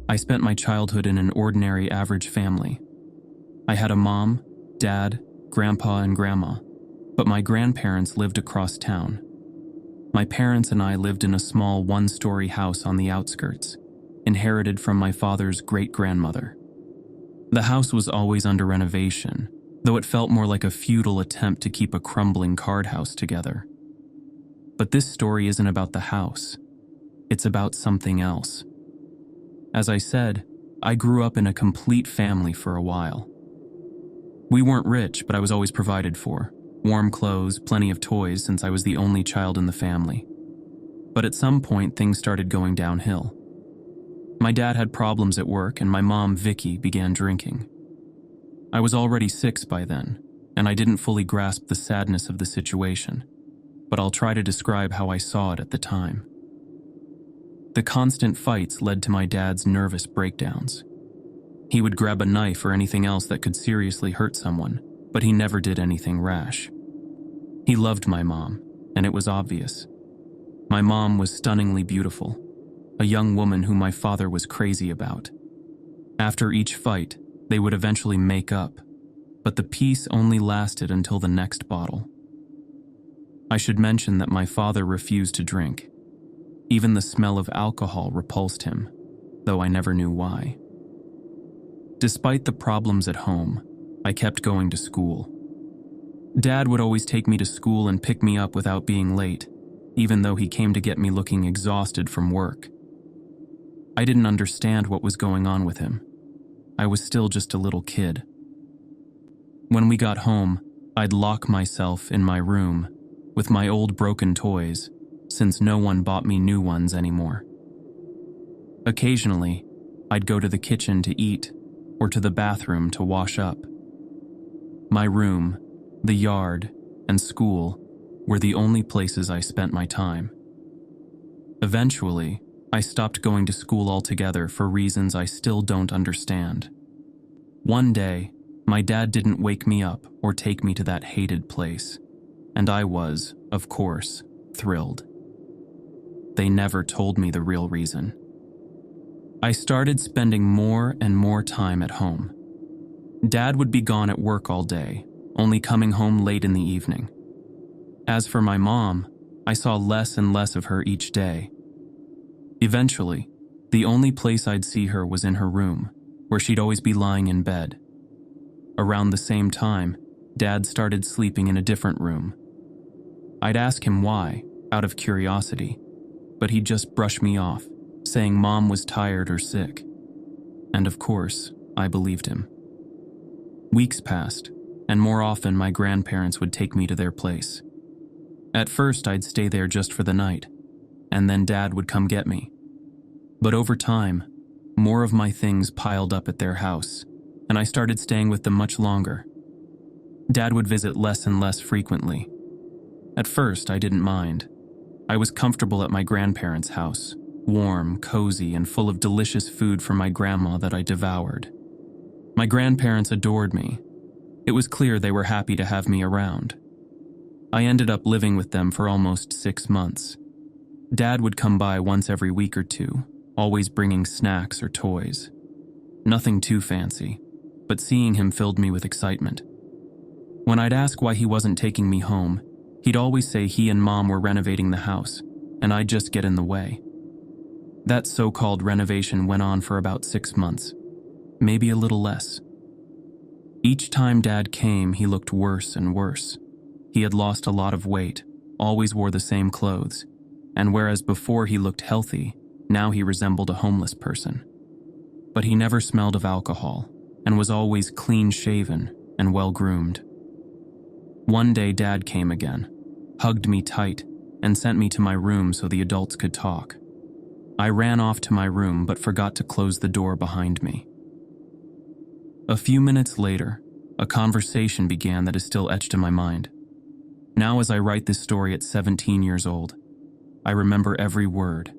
I spent my childhood in an ordinary, average family. I had a mom, dad, grandpa, and grandma, but my grandparents lived across town. My parents and I lived in a small one-story house on the outskirts, inherited from my father's great-grandmother. The house was always under renovation, though it felt more like a futile attempt to keep a crumbling card house together. But this story isn't about the house. It's about something else. As I said, I grew up in a complete family for a while. We weren't rich, but I was always provided for. Warm clothes, plenty of toys since I was the only child in the family. But at some point, things started going downhill. My dad had problems at work, and my mom, Vicky, began drinking. I was already 6 by then, and I didn't fully grasp the sadness of the situation, but I'll try to describe how I saw it at the time. The constant fights led to my dad's nervous breakdowns. He would grab a knife or anything else that could seriously hurt someone, but he never did anything rash. He loved my mom, and it was obvious. My mom was stunningly beautiful, a young woman whom my father was crazy about. After each fight, they would eventually make up, but the peace only lasted until the next bottle. I should mention that my father refused to drink. Even the smell of alcohol repulsed him, though I never knew why. Despite the problems at home, I kept going to school. Dad would always take me to school and pick me up without being late, even though he came to get me looking exhausted from work. I didn't understand what was going on with him. I was still just a little kid. When we got home, I'd lock myself in my room with my old broken toys, since no one bought me new ones anymore. Occasionally, I'd go to the kitchen to eat or to the bathroom to wash up. My room, the yard, and school were the only places I spent my time. Eventually, I stopped going to school altogether for reasons I still don't understand. One day, my dad didn't wake me up or take me to that hated place, and I was, of course, thrilled. They never told me the real reason. I started spending more and more time at home. Dad would be gone at work all day, only coming home late in the evening. As for my mom, I saw less and less of her each day. Eventually, the only place I'd see her was in her room, where she'd always be lying in bed. Around the same time, Dad started sleeping in a different room. I'd ask him why, out of curiosity, but he'd just brush me off, saying Mom was tired or sick. And of course, I believed him. Weeks passed, and more often my grandparents would take me to their place. At first, I'd stay there just for the night, and then Dad would come get me. But over time, more of my things piled up at their house, and I started staying with them much longer. Dad would visit less and less frequently. At first, I didn't mind. I was comfortable at my grandparents' house, warm, cozy, and full of delicious food from my grandma that I devoured. My grandparents adored me. It was clear they were happy to have me around. I ended up living with them for almost 6 months. Dad would come by once every week or two, always bringing snacks or toys. Nothing too fancy, but seeing him filled me with excitement. When I'd ask why he wasn't taking me home, he'd always say he and Mom were renovating the house, and I'd just get in the way. That so-called renovation went on for about 6 months, maybe a little less. Each time Dad came, he looked worse and worse. He had lost a lot of weight, always wore the same clothes, and whereas before he looked healthy, now he resembled a homeless person. But he never smelled of alcohol, and was always clean-shaven and well-groomed. One day Dad came again, hugged me tight, and sent me to my room so the adults could talk. I ran off to my room but forgot to close the door behind me. A few minutes later, a conversation began that is still etched in my mind. Now as I write this story at 17 years old, I remember every word.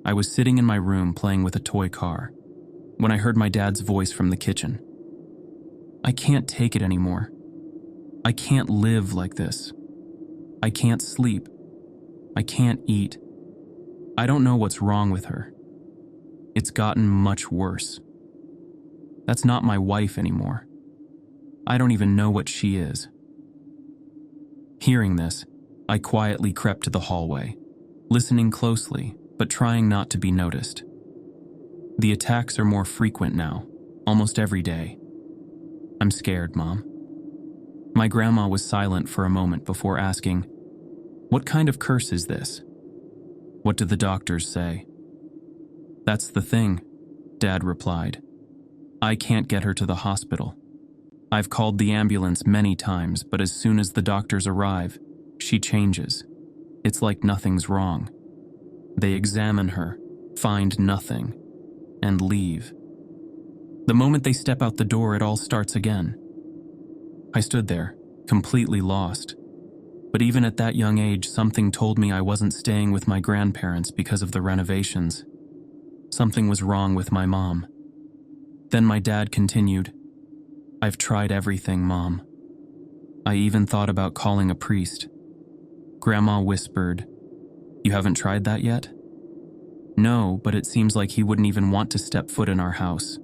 I was sitting in my room playing with a toy car when I heard my dad's voice from the kitchen. I can't take it anymore. I can't live like this. I can't sleep. I can't eat. I don't know what's wrong with her. It's gotten much worse. That's not my wife anymore. I don't even know what she is. Hearing this, I quietly crept to the hallway, listening closely, but trying not to be noticed. The attacks are more frequent now, almost every day. I'm scared, Mom. My grandma was silent for a moment before asking, "What kind of curse is this? What do the doctors say?" "That's the thing," Dad replied. "I can't get her to the hospital. I've called the ambulance many times, but as soon as the doctors arrive, she changes. It's like nothing's wrong. They examine her, find nothing, and leave. The moment they step out the door, it all starts again." I stood there, completely lost. But even at that young age, something told me I wasn't staying with my grandparents because of the renovations. Something was wrong with my mom. Then my dad continued, "I've tried everything, Mom. I even thought about calling a priest." Grandma whispered, "You haven't tried that yet?" "No, but it seems like he wouldn't even want to step foot in our house."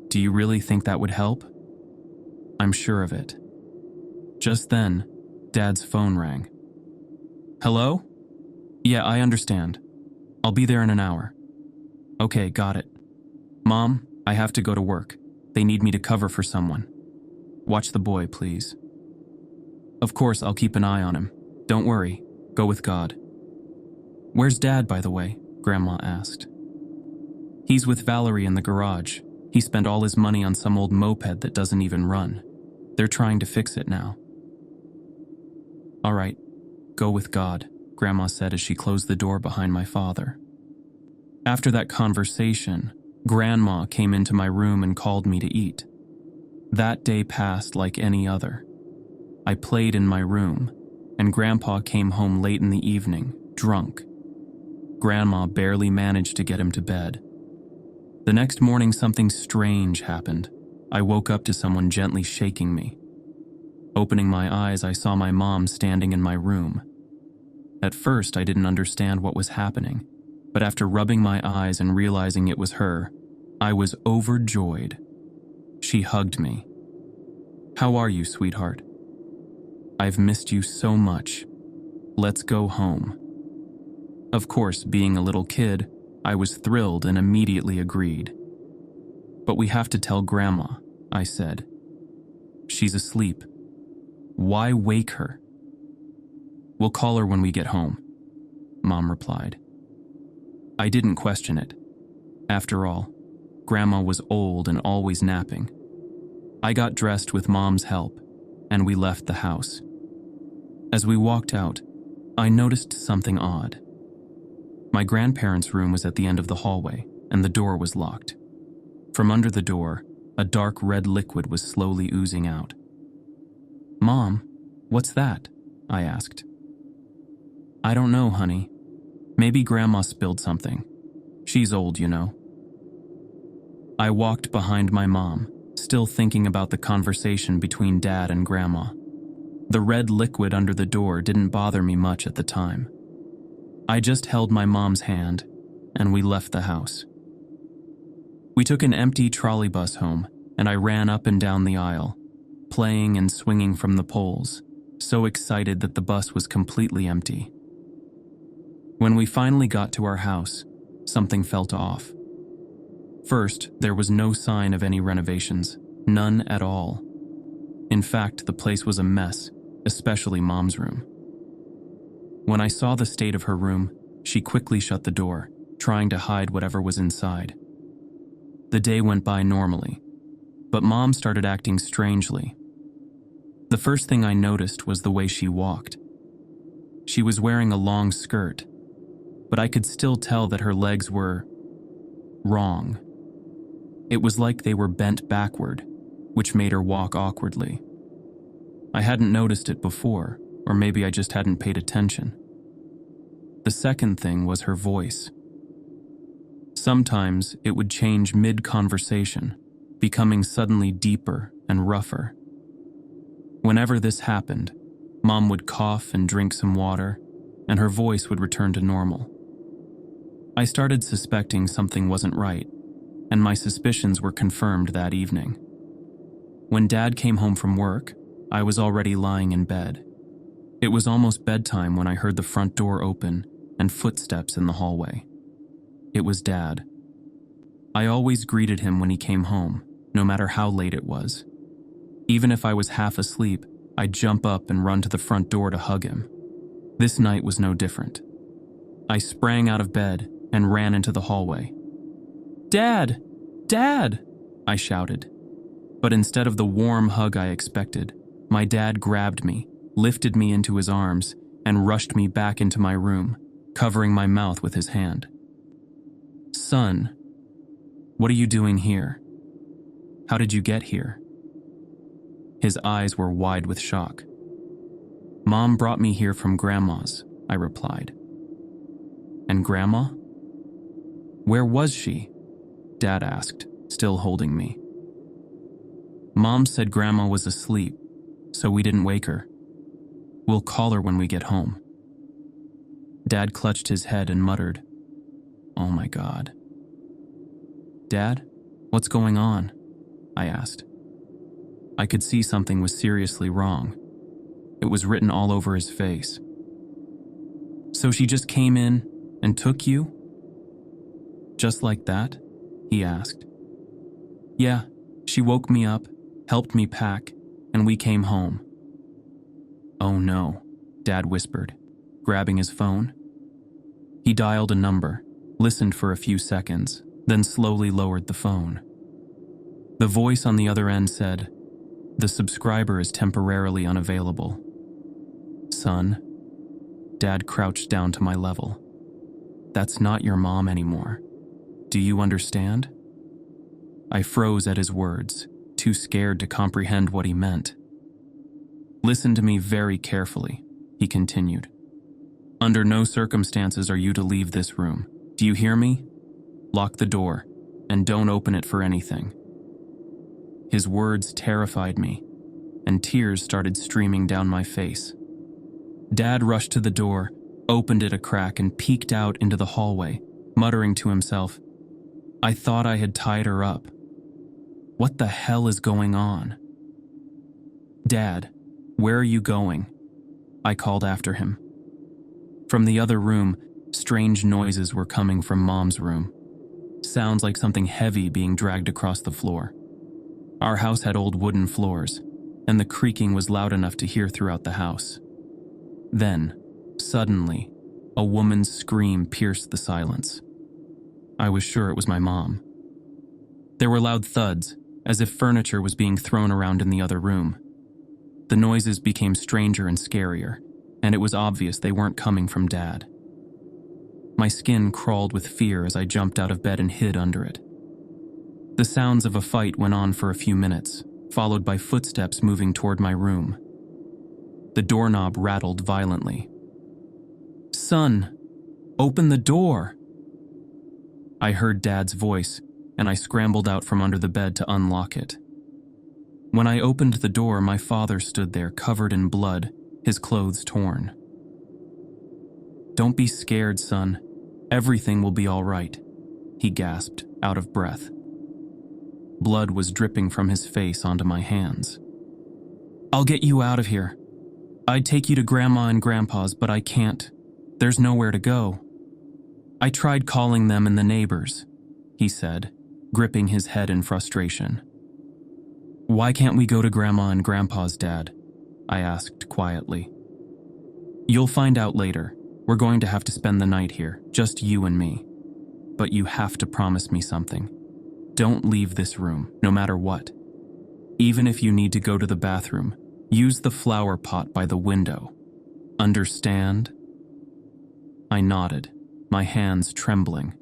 "Do you really think that would help?" "I'm sure of it." Just then, Dad's phone rang. "Hello? Yeah, I understand. I'll be there in an hour." "Okay, got it." "Mom, I have to go to work. They need me to cover for someone. Watch the boy, please." "Of course, I'll keep an eye on him. Don't worry. Go with God." "Where's Dad, by the way?" Grandma asked. "He's with Valerie in the garage. He spent all his money on some old moped that doesn't even run. They're trying to fix it now." "All right, go with God," Grandma said as she closed the door behind my father. After that conversation, Grandma came into my room and called me to eat. That day passed like any other. I played in my room, and Grandpa came home late in the evening, drunk. Grandma barely managed to get him to bed. The next morning, something strange happened. I woke up to someone gently shaking me. Opening my eyes, I saw my mom standing in my room. At first, I didn't understand what was happening, but after rubbing my eyes and realizing it was her, I was overjoyed. She hugged me. "How are you, sweetheart? I've missed you so much. Let's go home." Of course, being a little kid, I was thrilled and immediately agreed. "But we have to tell Grandma," I said. "She's asleep. Why wake her?" "We'll call her when we get home," Mom replied. I didn't question it. After all, Grandma was old and always napping. I got dressed with Mom's help, and we left the house. As we walked out, I noticed something odd. My grandparents' room was at the end of the hallway, and the door was locked. From under the door, a dark red liquid was slowly oozing out. "Mom, what's that?" I asked. "I don't know, honey. Maybe Grandma spilled something. She's old, you know." I walked behind my mom, still thinking about the conversation between Dad and Grandma. The red liquid under the door didn't bother me much at the time. I just held my mom's hand, and we left the house. We took an empty trolley bus home, and I ran up and down the aisle, playing and swinging from the poles, so excited that the bus was completely empty. When we finally got to our house, something felt off. First, there was no sign of any renovations, none at all. In fact, the place was a mess, especially Mom's room. When I saw the state of her room, she quickly shut the door, trying to hide whatever was inside. The day went by normally, but Mom started acting strangely. The first thing I noticed was the way she walked. She was wearing a long skirt, but I could still tell that her legs were wrong. It was like they were bent backward, which made her walk awkwardly. I hadn't noticed it before, or maybe I just hadn't paid attention. The second thing was her voice. Sometimes it would change mid-conversation, becoming suddenly deeper and rougher. Whenever this happened, Mom would cough and drink some water, and her voice would return to normal. I started suspecting something wasn't right, and my suspicions were confirmed that evening. When Dad came home from work, I was already lying in bed. It was almost bedtime when I heard the front door open and footsteps in the hallway. It was Dad. I always greeted him when he came home, no matter how late it was. Even if I was half asleep, I'd jump up and run to the front door to hug him. This night was no different. I sprang out of bed and ran into the hallway. "Dad! Dad!" I shouted. But instead of the warm hug I expected, my dad grabbed me, lifted me into his arms, and rushed me back into my room, covering my mouth with his hand. "Son, what are you doing here? How did you get here?" His eyes were wide with shock. "Mom brought me here from Grandma's," I replied. "And Grandma? Where was she?" Dad asked, still holding me. "Mom said Grandma was asleep, so we didn't wake her. We'll call her when we get home." Dad clutched his head and muttered, "Oh my God." "Dad, what's going on?" I asked. I could see something was seriously wrong. It was written all over his face. "So she just came in and took you? Just like that?" he asked. "Yeah, she woke me up, helped me pack, and we came home." "Oh no," Dad whispered, grabbing his phone. He dialed a number, listened for a few seconds, then slowly lowered the phone. The voice on the other end said, "The subscriber is temporarily unavailable." "Son," Dad crouched down to my level. "That's not your mom anymore. Do you understand?" I froze at his words, too scared to comprehend what he meant. "Listen to me very carefully," he continued. "Under no circumstances are you to leave this room. Do you hear me? Lock the door, and don't open it for anything." His words terrified me, and tears started streaming down my face. Dad rushed to the door, opened it a crack, and peeked out into the hallway, muttering to himself, "I thought I had tied her up. What the hell is going on?" "Dad, where are you going?" I called after him. From the other room, strange noises were coming from Mom's room. Sounds like something heavy being dragged across the floor. Our house had old wooden floors, and the creaking was loud enough to hear throughout the house. Then, suddenly, a woman's scream pierced the silence. I was sure it was my mom. There were loud thuds, as if furniture was being thrown around in the other room. The noises became stranger and scarier, and it was obvious they weren't coming from Dad. My skin crawled with fear as I jumped out of bed and hid under it. The sounds of a fight went on for a few minutes, followed by footsteps moving toward my room. The doorknob rattled violently. "Son, open the door!" I heard Dad's voice, and I scrambled out from under the bed to unlock it. When I opened the door, my father stood there covered in blood, his clothes torn. "Don't be scared, son. Everything will be all right," he gasped, out of breath. Blood was dripping from his face onto my hands. "I'll get you out of here. I'd take you to Grandma and Grandpa's, but I can't. There's nowhere to go. I tried calling them and the neighbors," he said, gripping his head in frustration. "Why can't we go to Grandma and Grandpa's, Dad?" I asked quietly. "You'll find out later. We're going to have to spend the night here, just you and me. But you have to promise me something. Don't leave this room, no matter what. Even if you need to go to the bathroom, use the flower pot by the window. Understand?" I nodded, my hands trembling.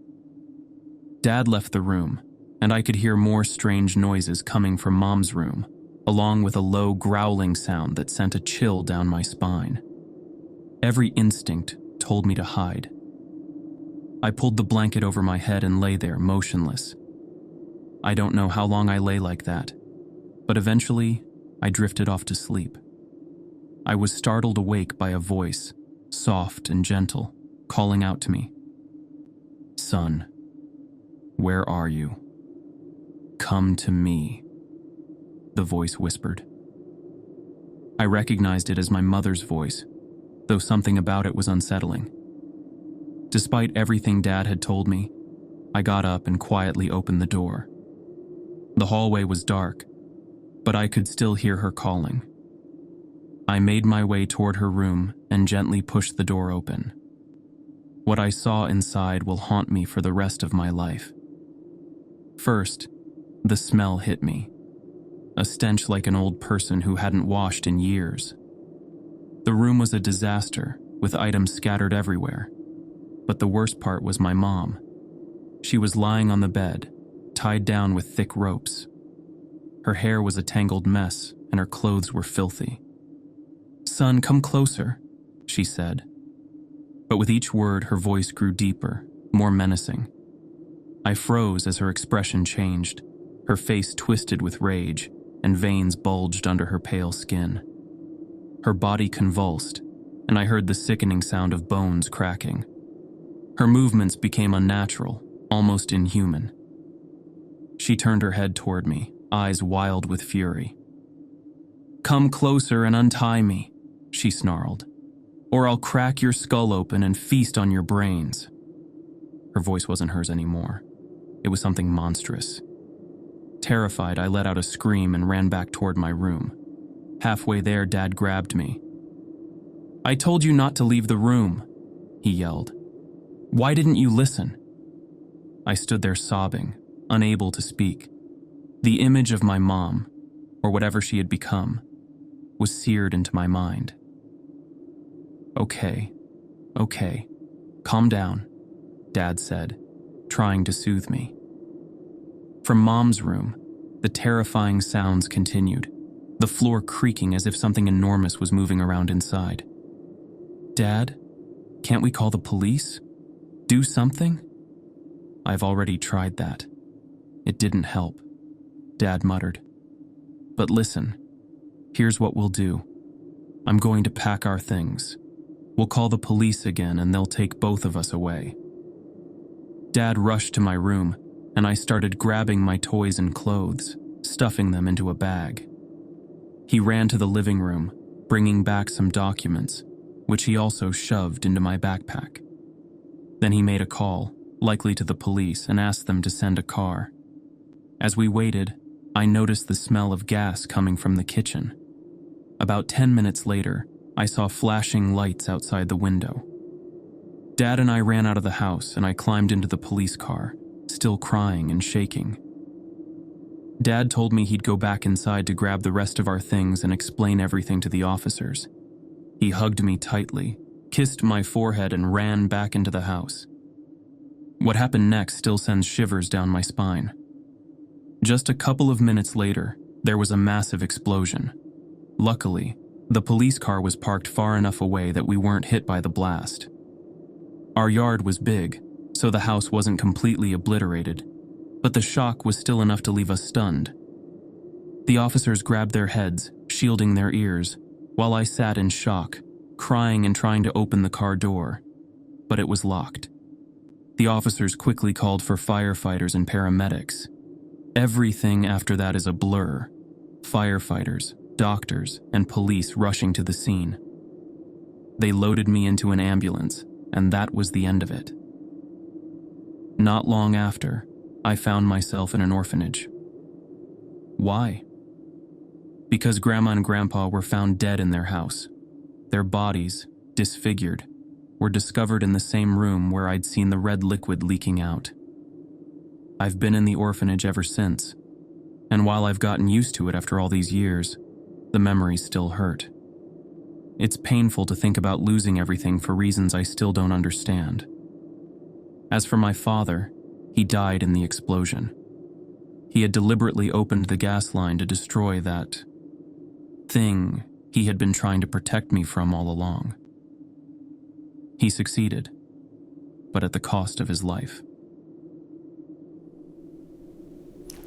Dad left the room, and I could hear more strange noises coming from Mom's room, along with a low growling sound that sent a chill down my spine. Every instinct told me to hide. I pulled the blanket over my head and lay there motionless. I don't know how long I lay like that, but eventually I drifted off to sleep. I was startled awake by a voice, soft and gentle, calling out to me. "Son." Son, where are you? Come to me, the voice whispered. I recognized it as my mother's voice, though something about it was unsettling. Despite everything Dad had told me, I got up and quietly opened the door. The hallway was dark, but I could still hear her calling. I made my way toward her room and gently pushed the door open. What I saw inside will haunt me for the rest of my life. First, the smell hit me, a stench like an old person who hadn't washed in years. The room was a disaster, with items scattered everywhere. But the worst part was my mom. She was lying on the bed, tied down with thick ropes. Her hair was a tangled mess, and her clothes were filthy. "Son, come closer," she said. But with each word, her voice grew deeper, more menacing. I froze as her expression changed, her face twisted with rage, and veins bulged under her pale skin. Her body convulsed, and I heard the sickening sound of bones cracking. Her movements became unnatural, almost inhuman. She turned her head toward me, eyes wild with fury. "Come closer and untie me," she snarled, "or I'll crack your skull open and feast on your brains." Her voice wasn't hers anymore. It was something monstrous. Terrified, I let out a scream and ran back toward my room. Halfway there, Dad grabbed me. "I told you not to leave the room," he yelled. "Why didn't you listen?" I stood there sobbing, unable to speak. The image of my mom, or whatever she had become, was seared into my mind. Okay, calm down," Dad said, trying to soothe me. From Mom's room, the terrifying sounds continued, the floor creaking as if something enormous was moving around inside. "Dad, can't we call the police? Do something?" "I've already tried that. It didn't help," Dad muttered. "But listen, here's what we'll do. I'm going to pack our things. We'll call the police again and they'll take both of us away." Dad rushed to my room, and I started grabbing my toys and clothes, stuffing them into a bag. He ran to the living room, bringing back some documents, which he also shoved into my backpack. Then he made a call, likely to the police, and asked them to send a car. As we waited, I noticed the smell of gas coming from the kitchen. About 10 minutes later, I saw flashing lights outside the window. Dad and I ran out of the house, and I climbed into the police car, still crying and shaking. Dad told me he'd go back inside to grab the rest of our things and explain everything to the officers. He hugged me tightly, kissed my forehead, and ran back into the house. What happened next still sends shivers down my spine. Just a couple of minutes later, there was a massive explosion. Luckily, the police car was parked far enough away that we weren't hit by the blast. Our yard was big, so the house wasn't completely obliterated, but the shock was still enough to leave us stunned. The officers grabbed their heads, shielding their ears, while I sat in shock, crying and trying to open the car door, but it was locked. The officers quickly called for firefighters and paramedics. Everything after that is a blur. Firefighters, doctors, and police rushing to the scene. They loaded me into an ambulance, and that was the end of it. Not long after, I found myself in an orphanage. Why? Because Grandma and Grandpa were found dead in their house. Their bodies, disfigured, were discovered in the same room where I'd seen the red liquid leaking out. I've been in the orphanage ever since, and while I've gotten used to it after all these years, the memories still hurt. It's painful to think about losing everything for reasons I still don't understand. As for my father, he died in the explosion. He had deliberately opened the gas line to destroy that thing he had been trying to protect me from all along. He succeeded, but at the cost of his life.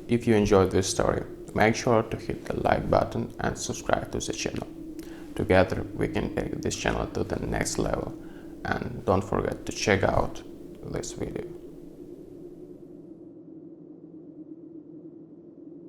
If you enjoyed this story, make sure to hit the like button and subscribe to the channel. Together we can take this channel to the next level, and don't forget to check out this video.